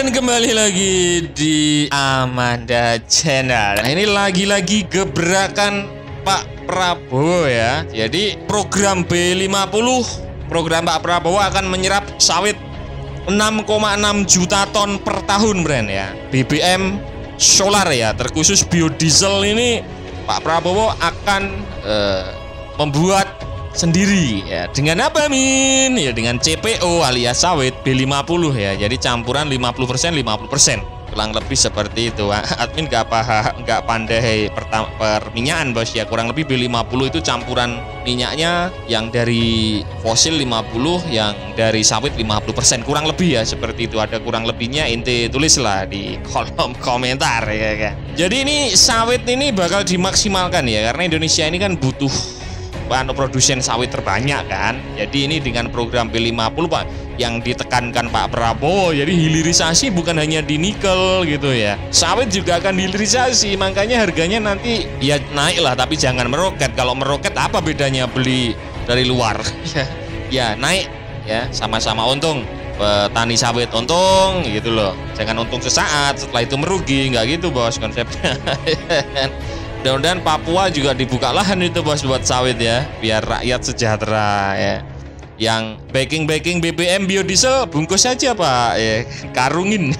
Dan kembali lagi di Amanda Channel. Nah, ini lagi-lagi gebrakan Pak Prabowo ya. Jadi program B50, program Pak Prabowo akan menyerap sawit 6,6 juta ton per tahun, Bren ya. BBM solar ya, terkhusus biodiesel ini Pak Prabowo akan membuat sendiri ya. Dengan apa, Min? Ya dengan CPO alias sawit B50 ya. Jadi campuran 50% 50%. Kurang lebih seperti itu. Admin nggak pandai perminyakan, Bos ya. Kurang lebih B50 itu campuran minyaknya yang dari fosil 50, yang dari sawit 50%. Kurang lebih ya seperti itu. Ada kurang lebihnya, inti tulislah di kolom komentar ya kan. Jadi ini sawit ini bakal dimaksimalkan ya, karena Indonesia ini kan butuh produsen sawit terbanyak kan. Jadi ini dengan program B50 Pak yang ditekankan Pak Prabowo, jadi hilirisasi bukan hanya di nikel gitu ya, sawit juga akan hilirisasi. Makanya harganya nanti ya naik lah, tapi jangan meroket. Kalau meroket apa bedanya beli dari luar? Ya naik ya, sama-sama untung. Petani sawit untung gitu loh, jangan untung sesaat setelah itu merugi, nggak gitu Bos konsepnya. Mudah-mudahan Papua juga dibuka lahan itu Bos buat sawit ya, biar rakyat sejahtera ya. Yang baking BBM biodiesel bungkus saja Pak ya, karungin.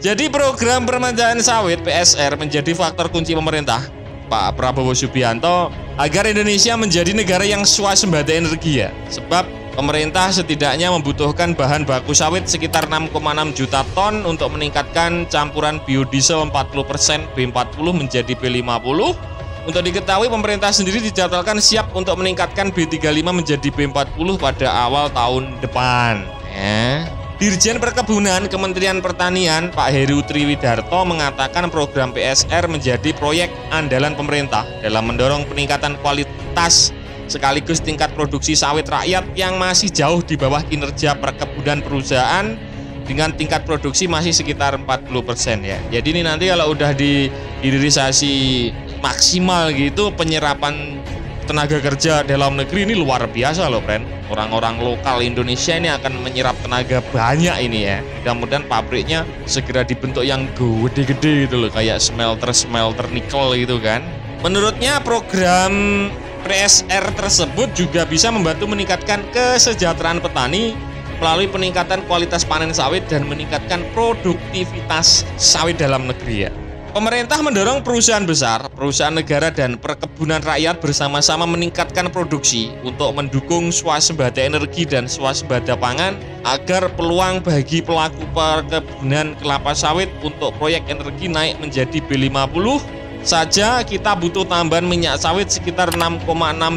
Jadi program permajaan sawit PSR menjadi faktor kunci pemerintah Pak Prabowo Subianto agar Indonesia menjadi negara yang swasembada energi ya. Sebab pemerintah setidaknya membutuhkan bahan baku sawit sekitar 6,6 juta ton untuk meningkatkan campuran biodiesel 40% B40 menjadi B50. Untuk diketahui, pemerintah sendiri dijadwalkan siap untuk meningkatkan B35 menjadi B40 pada awal tahun depan. Dirjen Perkebunan Kementerian Pertanian Pak Heru Triwidarto mengatakan program PSR menjadi proyek andalan pemerintah dalam mendorong peningkatan kualitas sekaligus tingkat produksi sawit rakyat yang masih jauh di bawah kinerja perkebunan perusahaan dengan tingkat produksi masih sekitar 40% ya. Jadi ini nanti kalau udah dihilirisasi maksimal gitu, penyerapan tenaga kerja dalam negeri ini luar biasa loh, Bren. Orang-orang lokal Indonesia ini akan menyerap tenaga banyak ini ya. Mudah-mudahan pabriknya segera dibentuk yang gede-gede gitu loh, kayak smelter nikel gitu kan. Menurutnya program PSR tersebut juga bisa membantu meningkatkan kesejahteraan petani melalui peningkatan kualitas panen sawit dan meningkatkan produktivitas sawit dalam negeri ya. Pemerintah mendorong perusahaan besar, perusahaan negara dan perkebunan rakyat bersama-sama meningkatkan produksi untuk mendukung swasembada energi dan swasembada pangan agar peluang bagi pelaku perkebunan kelapa sawit untuk proyek energi naik menjadi B50 saja. Kita butuh tambahan minyak sawit sekitar 6,6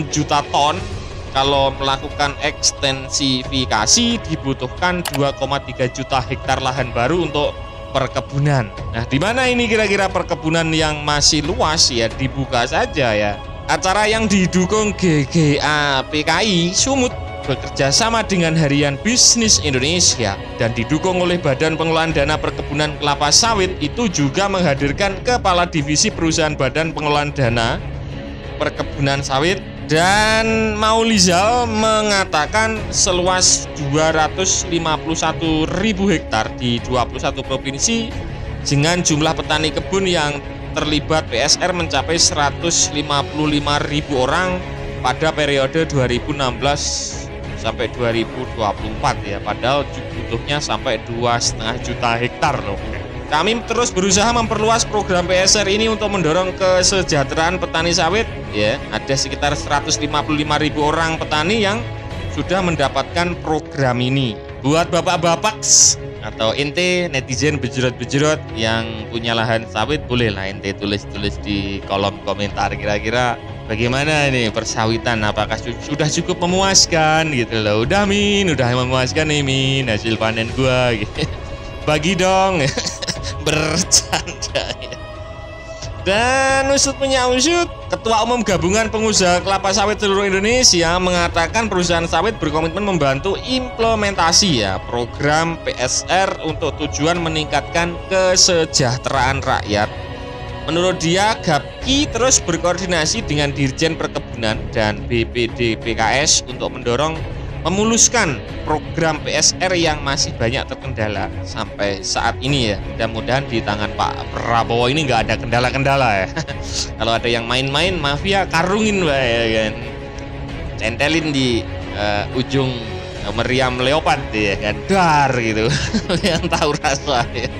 juta ton. Kalau melakukan ekstensifikasi dibutuhkan 2,3 juta hektar lahan baru untuk perkebunan. Nah, di mana ini kira-kira perkebunan yang masih luas ya, dibuka saja ya. Acara yang didukung GGA PKI Sumut bekerja sama dengan Harian Bisnis Indonesia dan didukung oleh Badan Pengelolaan Dana Perkebunan Kelapa Sawit itu juga menghadirkan Kepala Divisi Perusahaan Badan Pengelolaan Dana Perkebunan Sawit dan Maulizal mengatakan seluas 251.000 hektar di 21 provinsi dengan jumlah petani kebun yang terlibat PSR mencapai 155.000 orang pada periode 2016 sampai 2024 ya, padahal butuhnya sampai 2,5 juta hektar loh. Kami terus berusaha memperluas program PSR ini untuk mendorong kesejahteraan petani sawit ya. Ada sekitar 155.000 orang petani yang sudah mendapatkan program ini. Buat bapak-bapak atau ente netizen bejrot-bejrot yang punya lahan sawit, bolehlah ente tulis-tulis di kolom komentar kira-kira bagaimana ini persawitan, apakah sudah cukup memuaskan gitu loh. Udah Min, udah memuaskan nih Min hasil panen gua gitu. Bagi dong. Bercanda ya. Dan usut punya usut, Ketua Umum Gabungan Pengusaha Kelapa Sawit Seluruh Indonesia mengatakan perusahaan sawit berkomitmen membantu implementasi ya program PSR untuk tujuan meningkatkan kesejahteraan rakyat. Menurut dia, GAPKI terus berkoordinasi dengan Dirjen Perkebunan dan BPD PKS untuk mendorong memuluskan program PSR yang masih banyak terkendala sampai saat ini ya. Mudah-mudahan di tangan Pak Prabowo ini nggak ada kendala-kendala ya. Kalau ada yang main-main mafia, karungin Pak ya kan, centelin di ujung meriam leopard ya kan, dar gitu. Yang tahu rasa ya.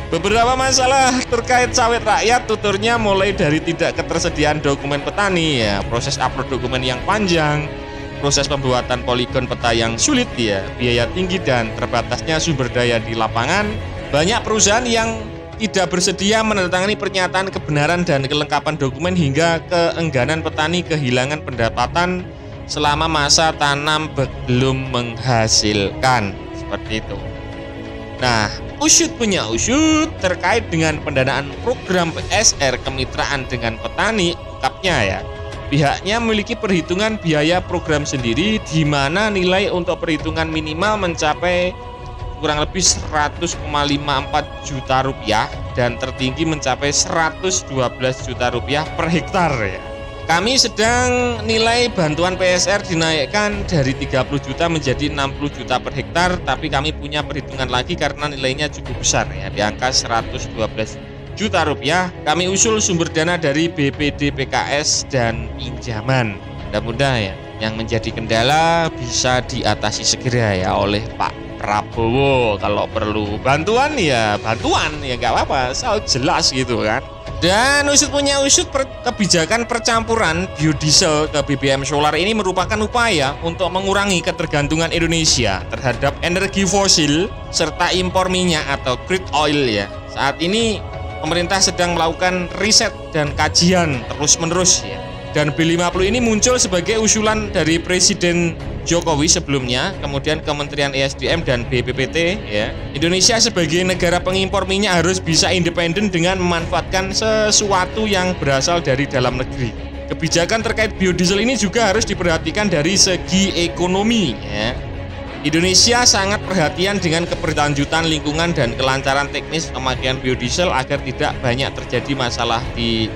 Beberapa masalah terkait sawit rakyat tuturnya mulai dari tidak ketersediaan dokumen petani ya, proses upload dokumen yang panjang, proses pembuatan poligon peta yang sulit ya, biaya tinggi dan terbatasnya sumber daya di lapangan. Banyak perusahaan yang tidak bersedia menandatangani pernyataan kebenaran dan kelengkapan dokumen hingga keengganan petani kehilangan pendapatan selama masa tanam belum menghasilkan, seperti itu. Nah, usut punya usut terkait dengan pendanaan program PSR kemitraan dengan petani, ungkapnya ya, pihaknya memiliki perhitungan biaya program sendiri di mana nilai untuk perhitungan minimal mencapai kurang lebih 100,54 juta rupiah dan tertinggi mencapai 112 juta rupiah per hektar ya. Kami sedang nilai bantuan PSR dinaikkan dari 30 juta menjadi 60 juta per hektar, tapi kami punya perhitungan lagi karena nilainya cukup besar ya, di angka 112 juta rupiah. Kami usul sumber dana dari BPD PKS dan pinjaman. Mudah-mudahan ya, yang menjadi kendala bisa diatasi segera ya oleh Pak Prabowo. Kalau perlu bantuan ya bantuan ya nggak apa-apa, asal jelas gitu kan. Dan usut punya usut, kebijakan percampuran biodiesel ke BBM solar ini merupakan upaya untuk mengurangi ketergantungan Indonesia terhadap energi fosil serta impor minyak atau crude oil ya. Saat ini pemerintah sedang melakukan riset dan kajian terus-menerus ya. Dan B50 ini muncul sebagai usulan dari Presiden Jokowi sebelumnya, kemudian Kementerian ESDM dan BPPT ya. Indonesia sebagai negara pengimpor minyak harus bisa independen dengan memanfaatkan sesuatu yang berasal dari dalam negeri. Kebijakan terkait biodiesel ini juga harus diperhatikan dari segi ekonomi ya. Indonesia sangat perhatian dengan keberlanjutan lingkungan dan kelancaran teknis pemakaian biodiesel agar tidak banyak terjadi masalah di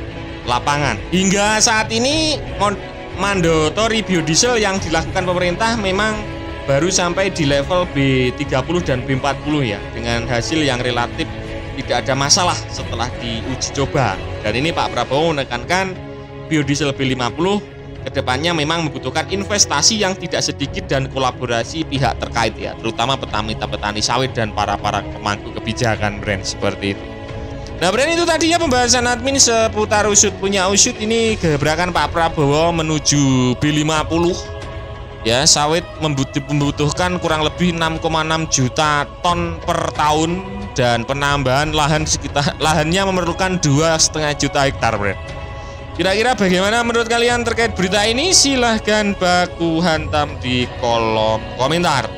lapangan. Hingga saat ini mandatori biodiesel yang dilakukan pemerintah memang baru sampai di level B30 dan B40 ya, dengan hasil yang relatif tidak ada masalah setelah diuji coba. Dan ini Pak Prabowo menekankan biodiesel B50 kedepannya memang membutuhkan investasi yang tidak sedikit dan kolaborasi pihak terkait ya, terutama petani sawit dan para pemangku kebijakan brand seperti itu. Nah, brand itu tadinya pembahasan admin seputar usut punya usut. Ini gebrakan Pak Prabowo menuju B50 ya, sawit membutuhkan kurang lebih 6,6 juta ton per tahun dan penambahan lahannya memerlukan 2,5 juta hektar brand. Kira-kira bagaimana menurut kalian terkait berita ini? Silahkan baku hantam di kolom komentar.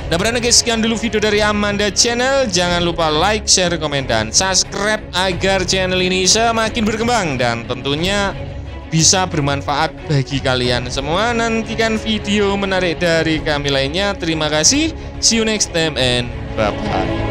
Nah, berarti guys, sekian dulu video dari Amanda Channel. Jangan lupa like, share, komen, dan subscribe agar channel ini semakin berkembang dan tentunya bisa bermanfaat bagi kalian semua. Nantikan video menarik dari kami lainnya. Terima kasih. See you next time and bye-bye.